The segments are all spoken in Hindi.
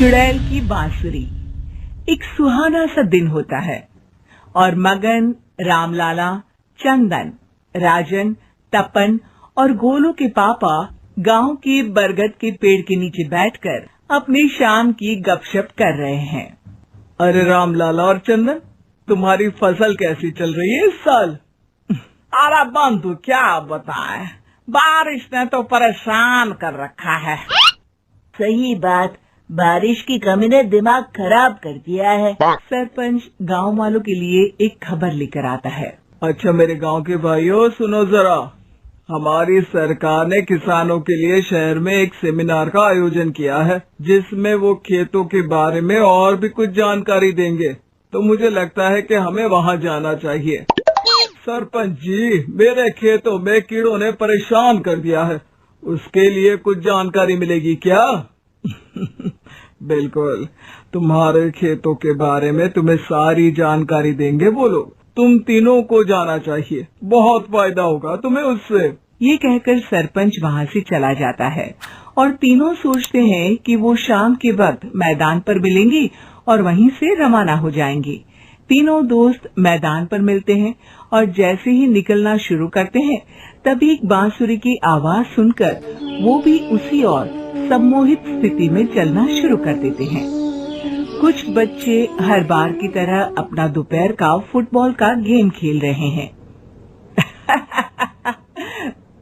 चुड़ैल की बांसुरी। एक सुहाना सा दिन होता है और मगन, रामलाला, चंदन, राजन, तपन और गोलू के पापा गांव के बरगद के पेड़ के नीचे बैठकर अपनी शाम की गपशप कर रहे हैं। अरे रामलाला और चंदन, तुम्हारी फसल कैसी चल रही है इस साल? अरे बंधु, क्या बताएं, बारिश ने तो परेशान कर रखा है। सही बात, बारिश की कमी ने दिमाग खराब कर दिया है। सरपंच गांव वालों के लिए एक खबर लेकर आता है। अच्छा मेरे गांव के भाइयों, सुनो जरा। हमारी सरकार ने किसानों के लिए शहर में एक सेमिनार का आयोजन किया है, जिसमें वो खेतों के बारे में और भी कुछ जानकारी देंगे। तो मुझे लगता है कि हमें वहां जाना चाहिए। सरपंच जी, मेरे खेतों में कीड़ों ने परेशान कर दिया है, उसके लिए कुछ जानकारी मिलेगी क्या? बिल्कुल, तुम्हारे खेतों के बारे में तुम्हें सारी जानकारी देंगे वो लोग। तुम तीनों को जाना चाहिए, बहुत फायदा होगा तुम्हें उससे। ये कहकर सरपंच वहाँ से चला जाता है और तीनों सोचते हैं कि वो शाम के वक्त मैदान पर मिलेंगे और वहीं से रवाना हो जाएंगे। तीनों दोस्त मैदान पर मिलते हैं और जैसे ही निकलना शुरू करते हैं तभी एक बांसुरी की आवाज सुनकर वो भी उसी ओर सम्मोहित स्थिति में चलना शुरू कर देते हैं। कुछ बच्चे हर बार की तरह अपना दोपहर का फुटबॉल का गेम खेल रहे हैं।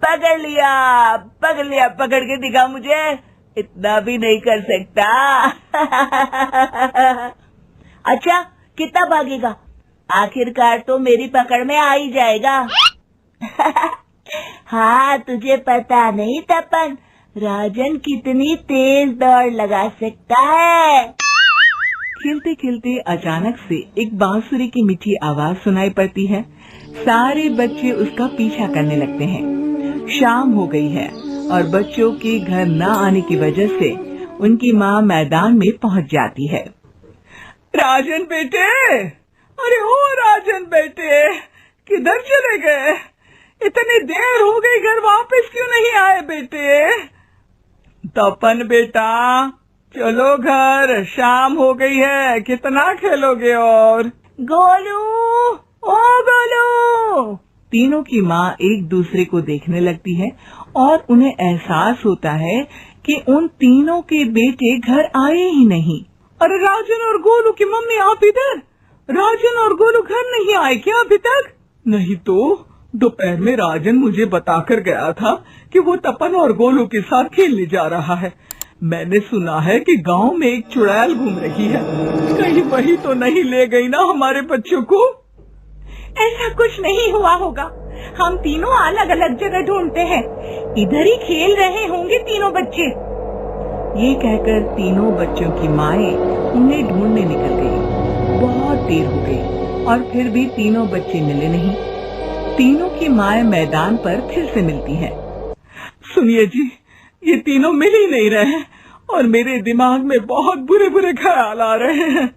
पकड़ लिया, पकड़ के दिखा मुझे, इतना भी नहीं कर सकता। अच्छा, कितना भागेगा? आखिरकार तो मेरी पकड़ में आ ही जाएगा। हाँ, तुझे पता नहीं तपन, राजन कितनी तेज दौड़ लगा सकता है। खेलते खेलते अचानक से एक बांसुरी की मीठी आवाज सुनाई पड़ती है। सारे बच्चे उसका पीछा करने लगते हैं। शाम हो गई है और बच्चों के घर न आने की वजह से उनकी माँ मैदान में पहुँच जाती है। राजन बेटे, अरे ओ राजन बेटे, किधर चले गए? इतनी देर हो गई, घर वापस क्यों नहीं आए बेटे? तपन बेटा, चलो घर, शाम हो गई है, कितना खेलोगे? और गोलू, ओ गोलू। तीनों की माँ एक दूसरे को देखने लगती है और उन्हें एहसास होता है कि उन तीनों के बेटे घर आए ही नहीं। अरे राजन और गोलू की मम्मी, आप इधर? राजन और गोलू घर नहीं आए क्या अभी तक? नहीं तो दोपहर में राजन मुझे बताकर गया था कि वो तपन और गोलू के साथ खेलने जा रहा है। मैंने सुना है कि गांव में एक चुड़ैल घूम रही है, कहीं वही तो नहीं ले गई ना हमारे बच्चों को? ऐसा कुछ नहीं हुआ होगा, हम तीनों अलग अलग जगह ढूंढते हैं, इधर ही खेल रहे होंगे तीनों बच्चे। ये कहकर तीनों बच्चों की माएं उन्हें ढूंढने निकल गई। बहुत देर हो गई और फिर भी तीनों बच्चे मिले नहीं। तीनों की माएं मैदान पर फिर से मिलती हैं। सुनिए जी, ये तीनों मिल ही नहीं रहे और मेरे दिमाग में बहुत बुरे बुरे ख्याल आ रहे हैं।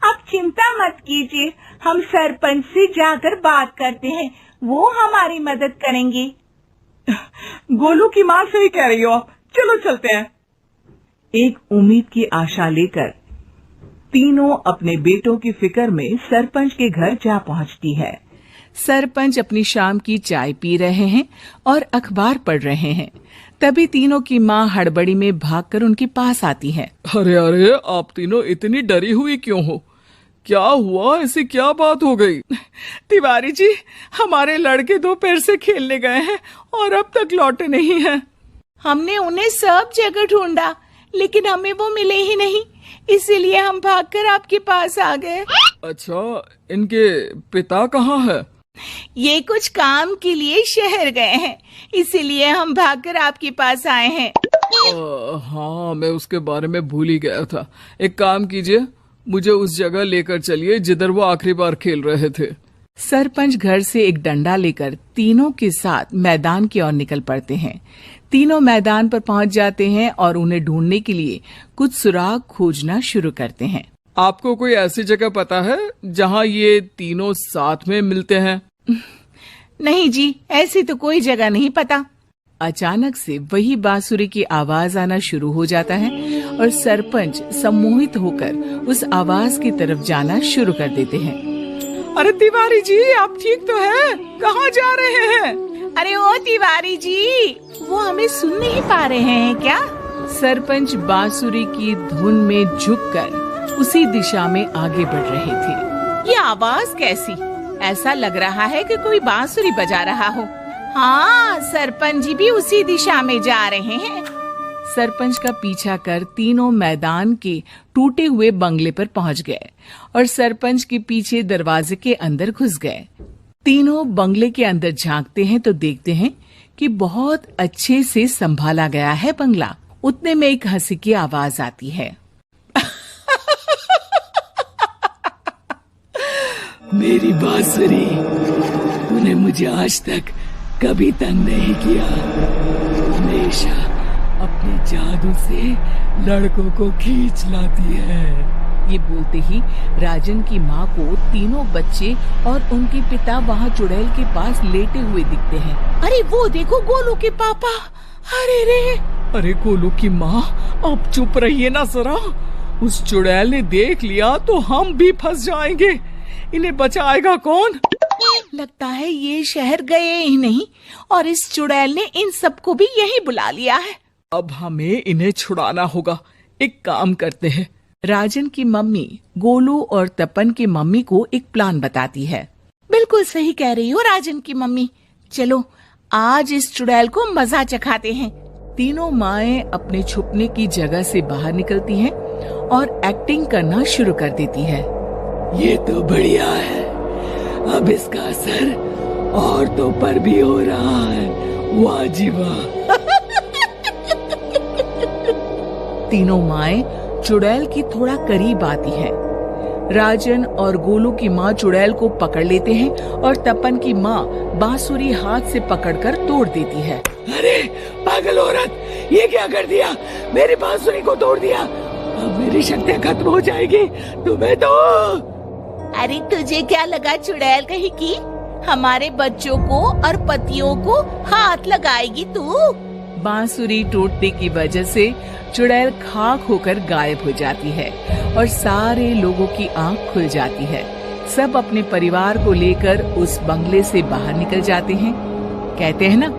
अब चिंता मत कीजिए, हम सरपंच से जाकर बात करते हैं, वो हमारी मदद करेंगे। गोलू की माँ सही कह रही हो, चलो चलते हैं। एक उम्मीद की आशा लेकर तीनों अपने बेटों की फिक्र में सरपंच के घर जा पहुंचती है। सरपंच अपनी शाम की चाय पी रहे हैं और अखबार पढ़ रहे हैं। तभी तीनों की माँ हड़बड़ी में भागकर उनके पास आती है। अरे अरे, आप तीनों इतनी डरी हुई क्यों हो? क्या हुआ? ऐसी क्या बात हो गई? तिवारी जी, हमारे लड़के दोपहर से खेलने गए हैं और अब तक लौटे नहीं हैं। हमने उन्हें सब जगह ढूंढा, लेकिन हमें वो मिले ही नहीं, इसीलिए हम भागकर आपके पास आ गए। अच्छा, इनके पिता कहाँ है? ये कुछ काम के लिए शहर गए हैं, इसीलिए हम भागकर आपके पास आए हैं। हाँ, मैं उसके बारे में भूल ही गया था। एक काम कीजिए, मुझे उस जगह लेकर चलिए जिधर वो आखिरी बार खेल रहे थे। सरपंच घर से एक डंडा लेकर तीनों के साथ मैदान की ओर निकल पड़ते हैं। तीनों मैदान पर पहुंच जाते हैं और उन्हें ढूंढने के लिए कुछ सुराग खोजना शुरू करते हैं। आपको कोई ऐसी जगह पता है जहाँ ये तीनों साथ में मिलते हैं? नहीं जी, ऐसी तो कोई जगह नहीं पता। अचानक से वही बांसुरी की आवाज आना शुरू हो जाता है और सरपंच सम्मोहित होकर उस आवाज की तरफ जाना शुरू कर देते हैं। अरे तिवारी जी, आप ठीक तो हैं? कहाँ जा रहे हैं? अरे ओ तिवारी जी, वो हमें सुन नहीं पा रहे हैं क्या? सरपंच बांसुरी की धुन में झुककर उसी दिशा में आगे बढ़ रहे थे। ये आवाज कैसी? ऐसा लग रहा है कि कोई बांसुरी बजा रहा हो। हाँ, सरपंच जी भी उसी दिशा में जा रहे हैं। सरपंच का पीछा कर तीनों मैदान के टूटे हुए बंगले पर पहुंच गए और सरपंच के पीछे दरवाजे के अंदर घुस गए। तीनों बंगले के अंदर झांकते हैं तो देखते हैं कि बहुत अच्छे से संभाला गया है बंगला। उतने में एक हंसी की आवाज आती है। मेरी बांसुरी, तूने मुझे आज तक कभी तंग नहीं किया। हमेशा अपने जादू से लड़कों को खींच लाती है। ये बोलते ही राजन की माँ को तीनों बच्चे और उनके पिता वहाँ चुड़ैल के पास लेटे हुए दिखते हैं। अरे वो देखो, गोलू के पापा। अरे रे! अरे गोलू की माँ, आप चुप रहिए ना जरा। उस चुड़ैल ने देख लिया तो हम भी फंस जाएंगे। इन्हें बचाएगा कौन? लगता है ये शहर गए ही नहीं और इस चुड़ैल ने इन सबको भी यहीं बुला लिया है। अब हमें इन्हें छुड़ाना होगा। एक काम करते हैं। राजन की मम्मी गोलू और तपन की मम्मी को एक प्लान बताती है। बिल्कुल सही कह रही हो राजन की मम्मी। चलो आज इस चुड़ैल को मजा चखाते हैं। तीनों माएं अपने छुपने की जगह से बाहर निकलती हैं और एक्टिंग करना शुरू कर देती है। ये तो बढ़िया है। अब इसका असर औरतों पर भी हो रहा है। वाह जी वाह। तीनों माएं चुड़ैल की थोड़ा करीब आती हैं। राजन और गोलू की माँ चुड़ैल को पकड़ लेते हैं और तपन की माँ बांसुरी हाथ से पकड़कर तोड़ देती है। अरे पागल औरत, ये क्या कर दिया? मेरी बांसुरी को तोड़ दिया। अब मेरी शक्तियाँ खत्म हो जाएगी। तुम्हें तो अरे तुझे क्या लगा चुड़ैल कहीं की हमारे बच्चों को और पतियों को हाथ लगाएगी तू? बांसुरी टूटने की वजह से चुड़ैल खाक होकर गायब हो जाती है और सारे लोगों की आंख खुल जाती है। सब अपने परिवार को लेकर उस बंगले से बाहर निकल जाते हैं। कहते हैं ना,